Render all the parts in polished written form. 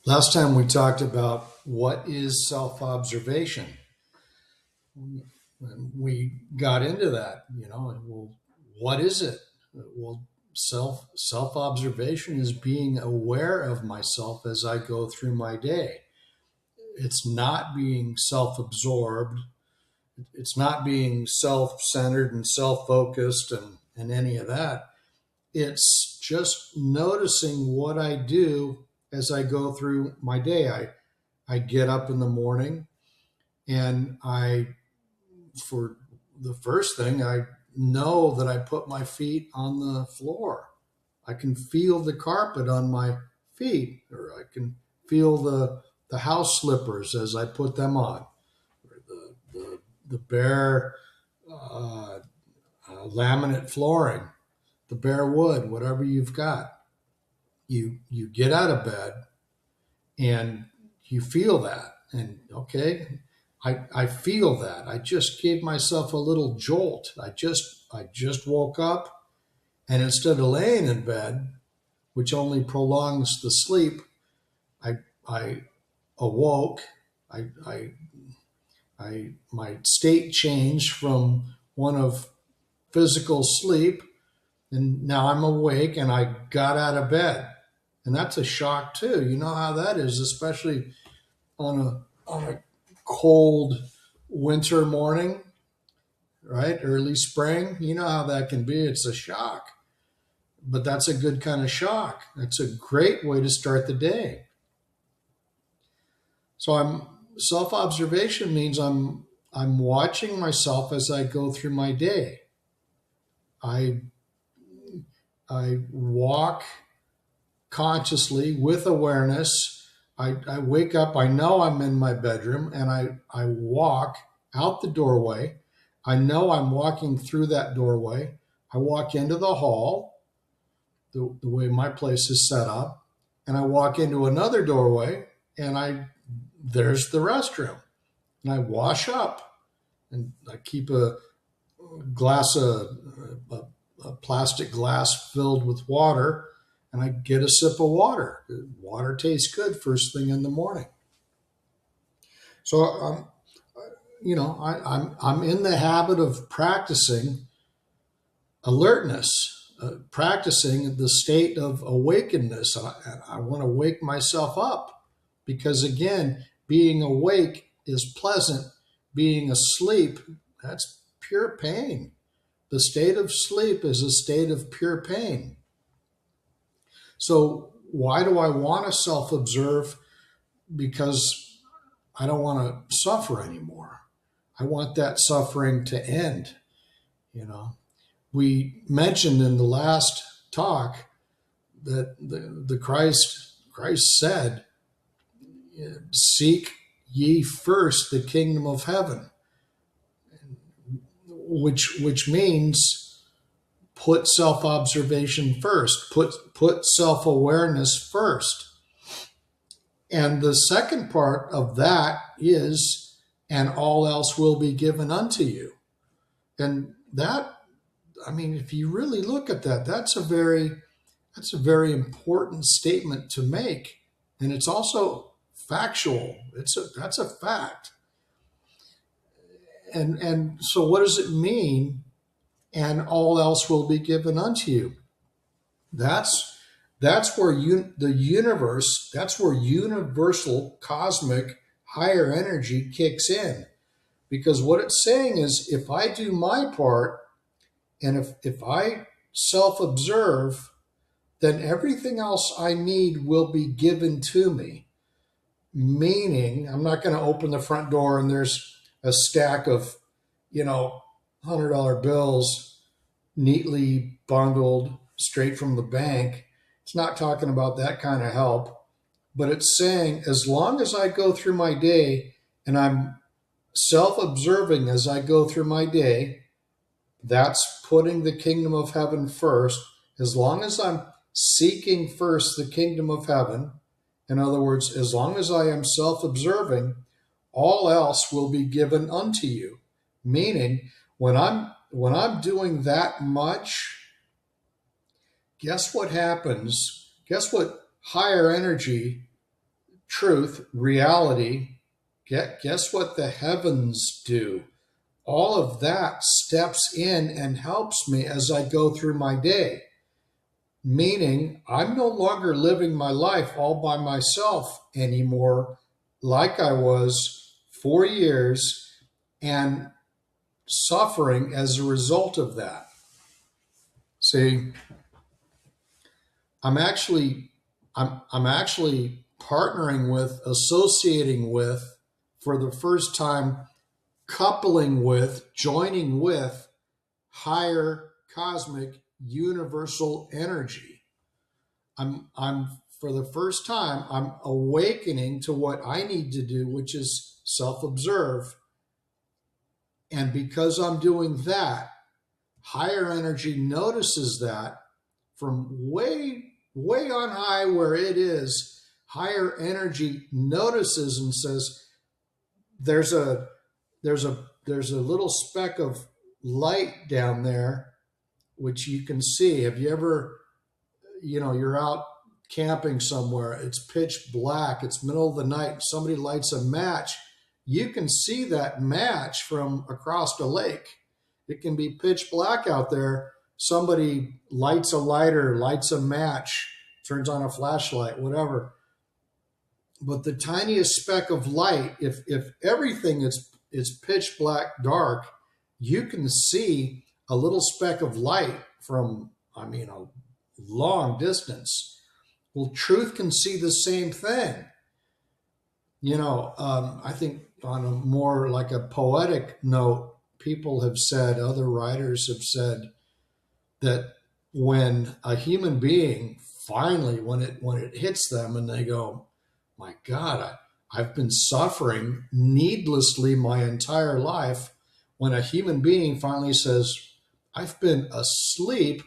Last time we talked about what is self-observation. And we got into that, and well, what is it? Well, self-observation is being aware of myself as I go through my day. It's not being self-absorbed. It's not being self-centered and self-focused and any of that. It's just noticing what I do as I go through my day. I get up in the morning and for the first thing, I know that I put my feet on the floor. I can feel the carpet on my feet, or I can feel the house slippers as I put them on, or the bare laminate flooring, the bare wood, whatever you've got. You get out of bed and you feel that, and okay, I feel that. I just gave myself a little jolt. I just woke up, and instead of laying in bed, which only prolongs the sleep, I awoke. I my state changed from one of physical sleep, and now I'm awake, and I got out of bed, and that's a shock too. You know how that is, especially on a cold winter morning, right? Early spring. You know how that can be. It's a shock, but that's a good kind of shock. It's a great way to start the day. So I'm self observation means I'm watching myself as I go through my day. I I walk consciously with awareness. I wake up, I know I'm in my bedroom, and I walk out the doorway. I know I'm walking through that doorway. I walk into the hall, the way my place is set up, and I walk into another doorway, and there's the restroom. And I wash up, and I keep glass of a plastic glass filled with water, and I get a sip of water. Water tastes good first thing in the morning. So I'm in the habit of practicing alertness, practicing the state of awakeness. I want to wake myself up because, again, being awake is pleasant. Being asleep, that's pure pain. The state of sleep is a state of pure pain. So, why do I want to self observe? Because I don't want to suffer anymore. I want that suffering to end. You know, we mentioned in the last talk that the Christ said, "Seek ye first the kingdom of heaven," which means put self observation first, put self awareness first. And the second part of that is, and all else will be given unto you. And that, I mean, if you really look at that, that's a very important statement to make. And it's also factual. That's a fact. And so what does it mean? And all else will be given unto you. That's that's where the universe, that's where universal cosmic higher energy kicks in. Because what it's saying is, if I do my part, and if I self observe, then everything else I need will be given to me. Meaning, I'm not going to open the front door and there's a stack of, $100 bills neatly bundled straight from the bank. It's not talking about that kind of help, but it's saying as long as I go through my day and I'm self observing as I go through my day, that's putting the kingdom of heaven first. As long as I'm seeking first the kingdom of heaven, in other words, as long as I am self observing, all else will be given unto you. Meaning, when I'm doing that much, guess what happens? Guess what higher energy truth, reality, guess what the heavens do? All of that steps in and helps me as I go through my day. Meaning, I'm no longer living my life all by myself anymore, like I was for years, and suffering as a result of that. See, I'm actually partnering with, associating with, for the first time, coupling with, joining with higher cosmic universal energy. I'm for the first time, I'm awakening to what I need to do, which is self-observe. And because I'm doing that, higher energy notices that from way, way on high where it is. Higher energy notices and says, there's a little speck of light down there, which you can see. Have you ever, you're out camping somewhere, it's pitch black, it's middle of the night, somebody lights a match. You can see that match from across the lake. It can be pitch black out there. Somebody lights a lighter, lights a match, turns on a flashlight, whatever. But the tiniest speck of light, if everything is pitch black dark, you can see a little speck of light from, a long distance. Well, truth can see the same thing. I think on a more like a poetic note, people have said, other writers have said, that when a human being finally, when it hits them and they go, my God, I've been suffering needlessly my entire life. When a human being finally says, I've been asleep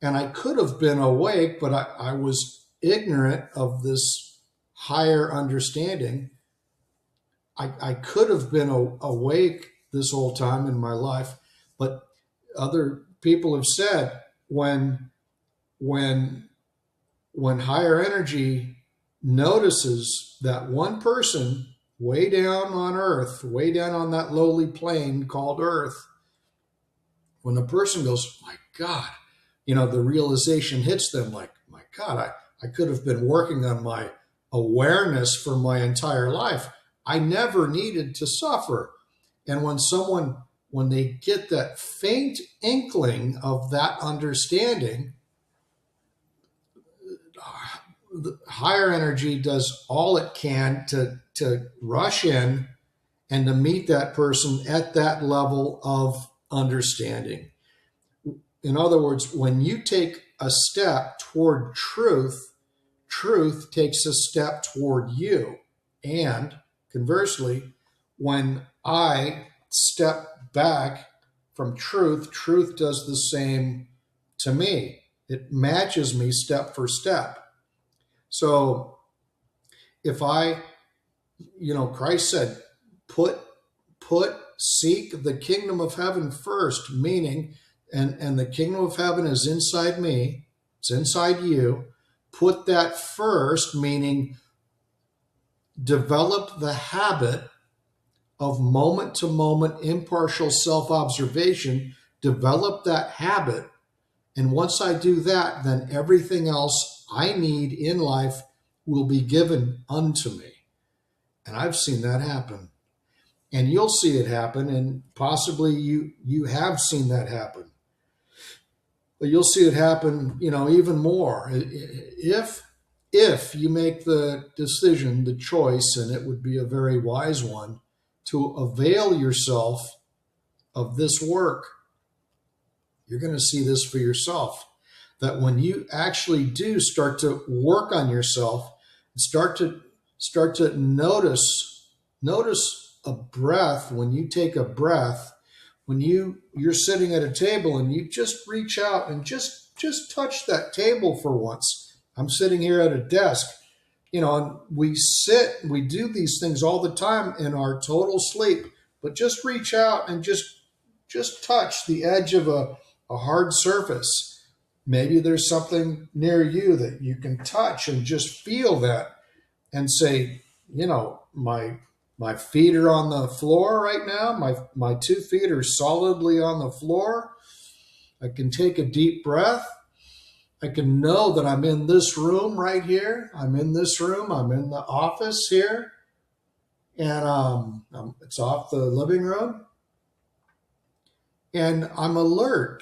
and I could have been awake, but I was ignorant of this higher understanding. I could have been awake this whole time in my life, but other people have said when higher energy notices that one person way down on earth, way down on that lowly plane called earth, when the person goes, my God, the realization hits them like, my God, I could have been working on my awareness for my entire life. I never needed to suffer. And when they get that faint inkling of that understanding, the higher energy does all it can to rush in and to meet that person at that level of understanding. In other words, when you take a step toward truth, truth takes a step toward you. And conversely, when I step back from truth, truth does the same to me. It matches me step for step. So if Christ said, seek the kingdom of heaven first, meaning, and the kingdom of heaven is inside me, it's inside you. Put that first, meaning develop the habit of moment to moment impartial self-observation, develop that habit. And once I do that, then everything else I need in life will be given unto me. And I've seen that happen. And you'll see it happen, and possibly you have seen that happen. But you'll see it happen, even more. If you make the decision, the choice, and it would be a very wise one, to avail yourself of this work, you're going to see this for yourself. That when you actually do start to work on yourself, start to notice a breath. When you take a breath, when you're sitting at a table and you just reach out and just touch that table for once. I'm sitting here at a desk, and we do these things all the time in our total sleep, but just reach out and just touch the edge of a hard surface. Maybe there's something near you that you can touch and just feel that and say, you know, my feet are on the floor right now. My 2 feet are solidly on the floor. I can take a deep breath. I can know that I'm in this room right here. I'm in this room. I'm in the office here, and it's off the living room. And I'm alert,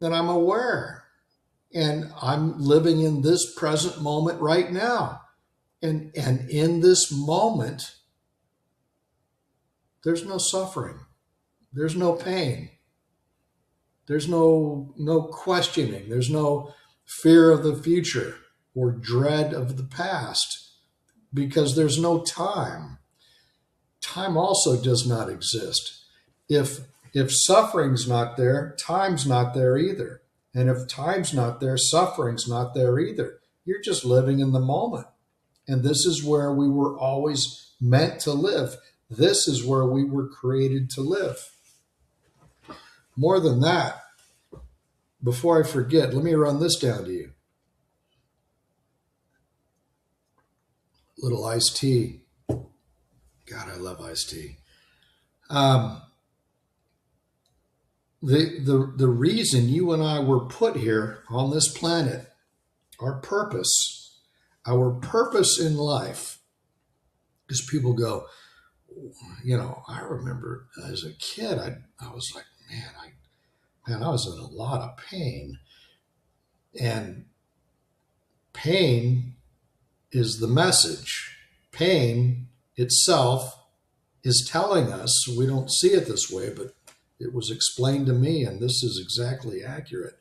and I'm aware, and I'm living in this present moment right now. And in this moment, there's no suffering. There's no pain. There's no questioning. There's no fear of the future or dread of the past because there's no time. Time also does not exist. If suffering's not there, time's not there either. And if time's not there, suffering's not there either. You're just living in the moment. And this is where we were always meant to live. This is where we were created to live. More than that, before I forget, let me run this down to you. Little iced tea. God, I love iced tea. The reason you and I were put here on this planet, our purpose in life, because people go, you know, I remember as a kid, I was like, man, I was in a lot of pain. And pain is the message. Pain itself is telling us, we don't see it this way, but it was explained to me, and this is exactly accurate.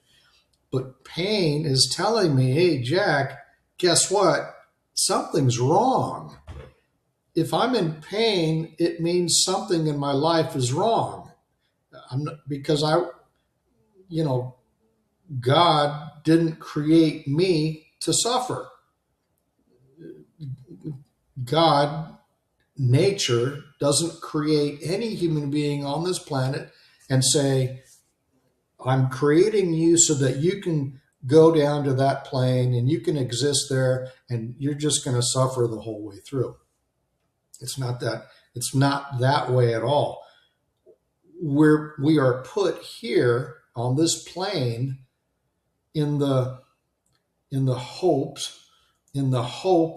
But pain is telling me, hey, Jack, guess what? Something's wrong. If I'm in pain, it means something in my life is wrong. Because God didn't create me to suffer. God, nature, doesn't create any human being on this planet and say, I'm creating you so that you can go down to that plane and you can exist there and you're just going to suffer the whole way through. It's not that way at all. We are put here on this plane in the hope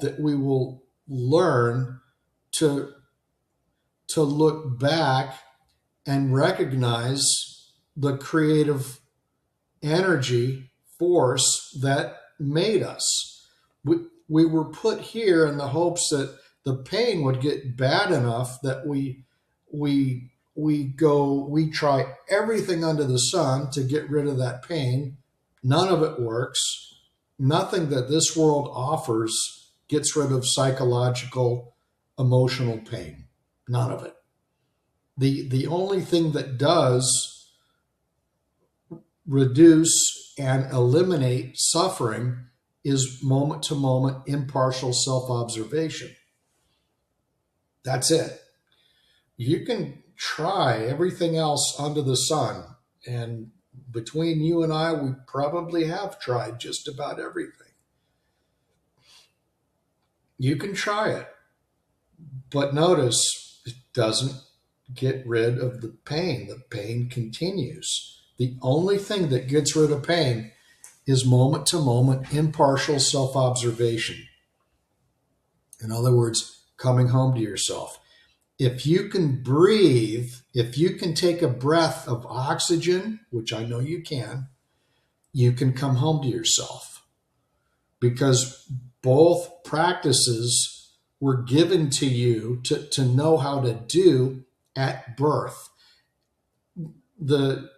that we will learn to look back and recognize the creative energy force that made us. We were put here in the hopes that the pain would get bad enough that we try everything under the sun to get rid of that pain. None of it works. Nothing that this world offers gets rid of psychological, emotional pain. None of it. The only thing that does reduce and eliminate suffering is moment-to-moment impartial self-observation. That's it. You can try everything else under the sun, and between you and I, we probably have tried just about everything. You can try it, but notice it doesn't get rid of the pain. The pain continues. The only thing that gets rid of pain is moment-to-moment impartial self-observation. In other words, coming home to yourself. If you can breathe, if you can take a breath of oxygen, which I know you can come home to yourself. Because both practices were given to you to know how to do at birth. The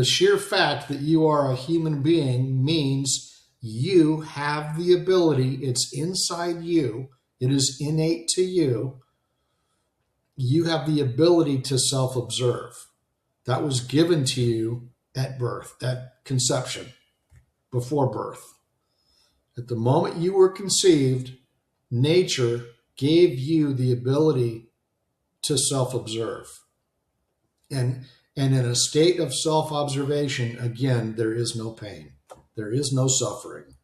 sheer fact that you are a human being means you have the ability, it's inside you, it is innate to you. You have the ability to self-observe. That was given to you at birth, at conception, before birth. At the moment you were conceived, nature gave you the ability to self-observe. And in a state of self-observation, again, there is no pain. There is no suffering.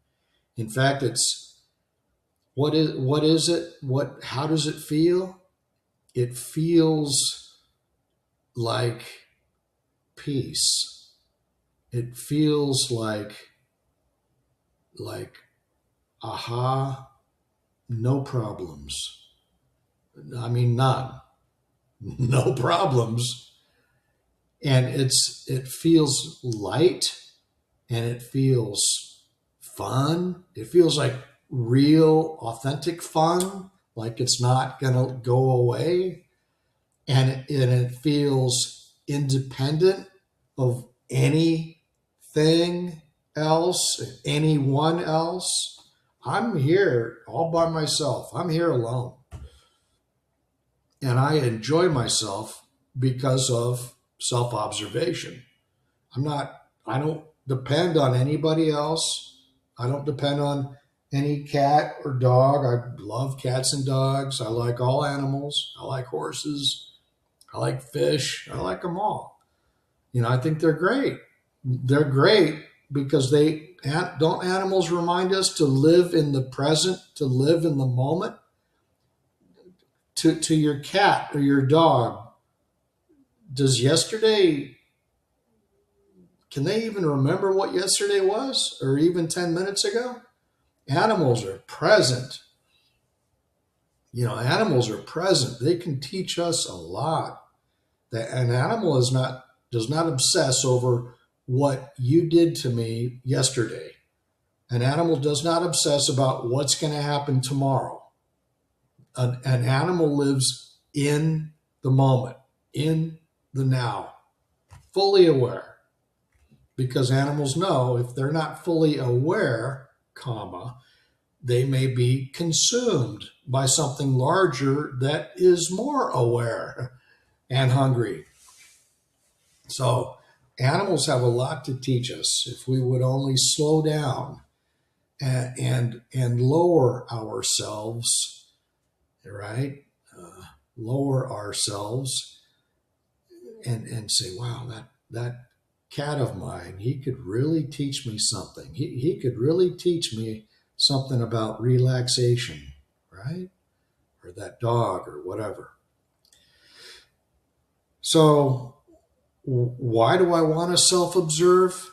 In fact, What is it? How does it feel? It feels like peace. It feels like aha, no problems. I mean, none. No problems. And it feels light, and it feels fun. It feels like real, authentic fun, like it's not going to go away. And it feels independent of anything else, anyone else. I'm here all by myself. I'm here alone. And I enjoy myself because of self observation. I don't depend on anybody else. I don't depend on any cat or dog. I love cats and dogs. I like all animals. I like horses. I like fish. I like them all. I think they're great. They're great because don't animals remind us to live in the present, to live in the moment? To your cat or your dog, does yesterday, can they even remember what yesterday was, or even 10 minutes ago? Animals are present. Animals are present. They can teach us a lot. An animal does not obsess over what you did to me yesterday. An animal does not obsess about what's going to happen tomorrow. An animal lives in the moment, in the now, fully aware. Because animals know if they're not fully aware, they may be consumed by something larger that is more aware and hungry. So animals have a lot to teach us if we would only slow down and lower ourselves, right? Lower ourselves and say, wow, that cat of mine, he could really teach me something. He could really teach me something about relaxation, right? Or that dog or whatever. So why do I want to self-observe?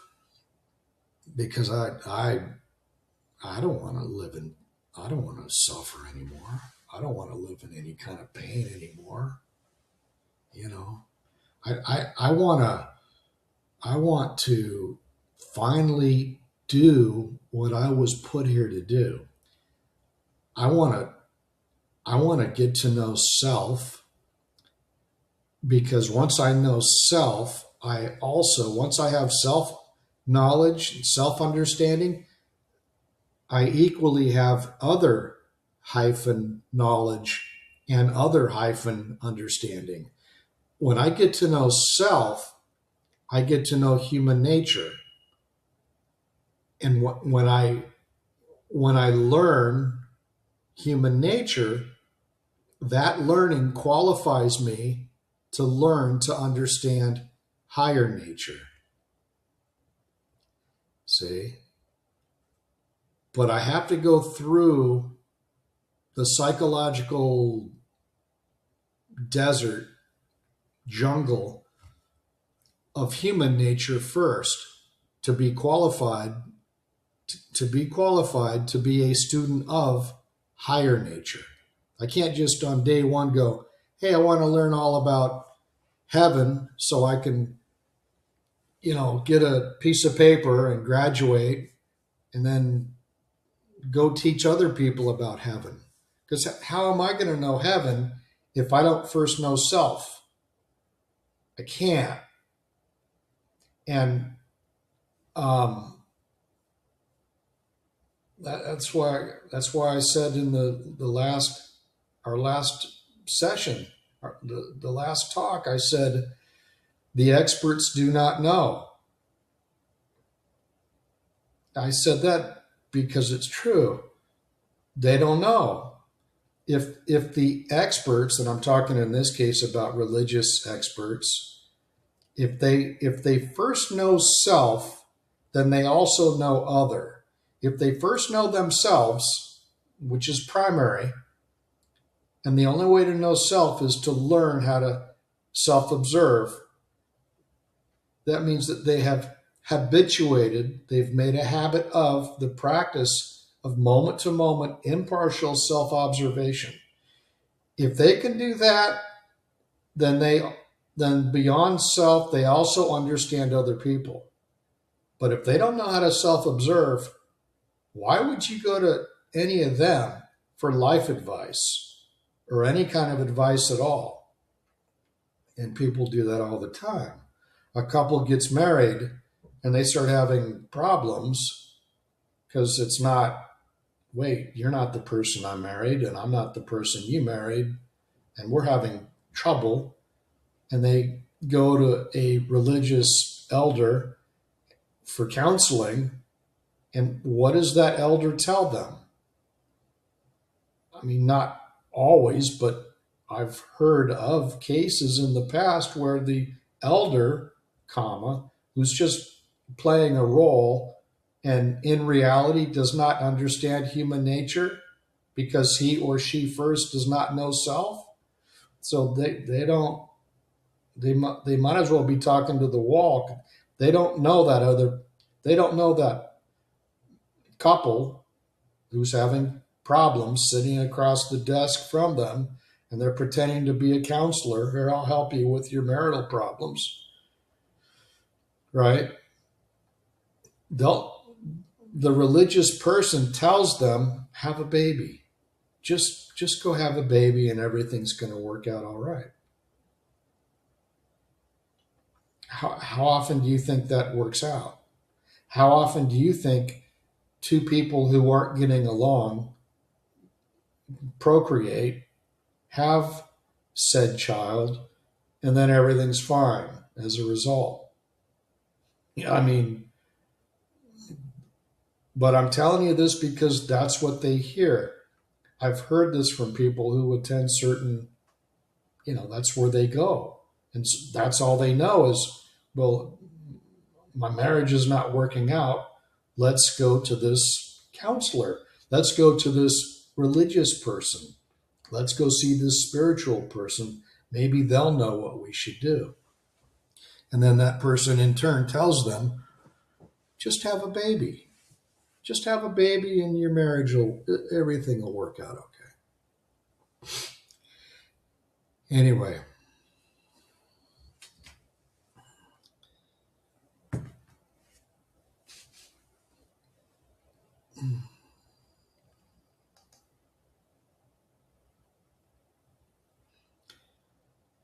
Because I don't want to I don't want to suffer anymore. I don't want to live in any kind of pain anymore. I want to finally do what I was put here to do. I want to get to know self, because once I know self, once I have self knowledge and self understanding, I equally have other hyphen knowledge and other hyphen understanding. When I get to know self, I get to know human nature. And when I learn human nature, that learning qualifies me to learn to understand higher nature. See? But I have to go through the psychological desert, jungle of human nature first to be qualified to be a student of higher nature. I can't just on day one go, hey, I want to learn all about heaven so I can, get a piece of paper and graduate and then go teach other people about heaven. Because how am I going to know heaven if I don't first know self? I can't. And that's why I said in our last session, the last talk, I said the experts do not know. I said that because it's true. They don't know. If the experts, and I'm talking in this case about religious experts, if they first know self, then they also know other. If they first know themselves, which is primary. And the only way to know self is to learn how to self-observe. That means that they have habituated, they've made a habit of the practice of moment to moment impartial self-observation. If they can do that, then beyond self, they also understand other people. But if they don't know how to self-observe, why would you go to any of them for life advice or any kind of advice at all? And people do that all the time. A couple gets married and they start having problems because it's not, wait, you're not the person I married and I'm not the person you married, and we're having trouble. And they go to a religious elder for counseling. And what does that elder tell them? I mean, not always, but I've heard of cases in the past where the elder, who's just playing a role and in reality does not understand human nature because he or she first does not know self. So they might as well be talking to the wall. They don't know that couple who's having problems sitting across the desk from them, and they're pretending to be a counselor. Here, I'll help you with your marital problems, right? The religious person tells them, have a baby. Just go have a baby and everything's going to work out all right. How often do you think that works out? How often do you think two people who aren't getting along procreate, have said child, and then everything's fine as a result? I mean, but I'm telling you this because that's what they hear. I've heard this from people who attend certain, that's where they go. And that's all they know is, well, my marriage is not working out. Let's go to this counselor. Let's go to this religious person. Let's go see this spiritual person. Maybe they'll know what we should do. And then that person in turn tells them, just have a baby. Just have a baby and your marriage everything will work out okay. Anyway.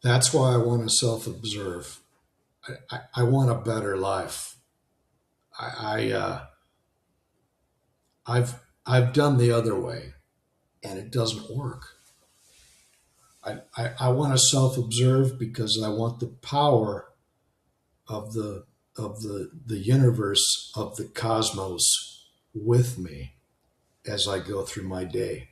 That's why I want to self-observe. I want a better life. I've done the other way, and it doesn't work. I want to self-observe because I want the power of the universe, of the cosmos with me as I go through my day.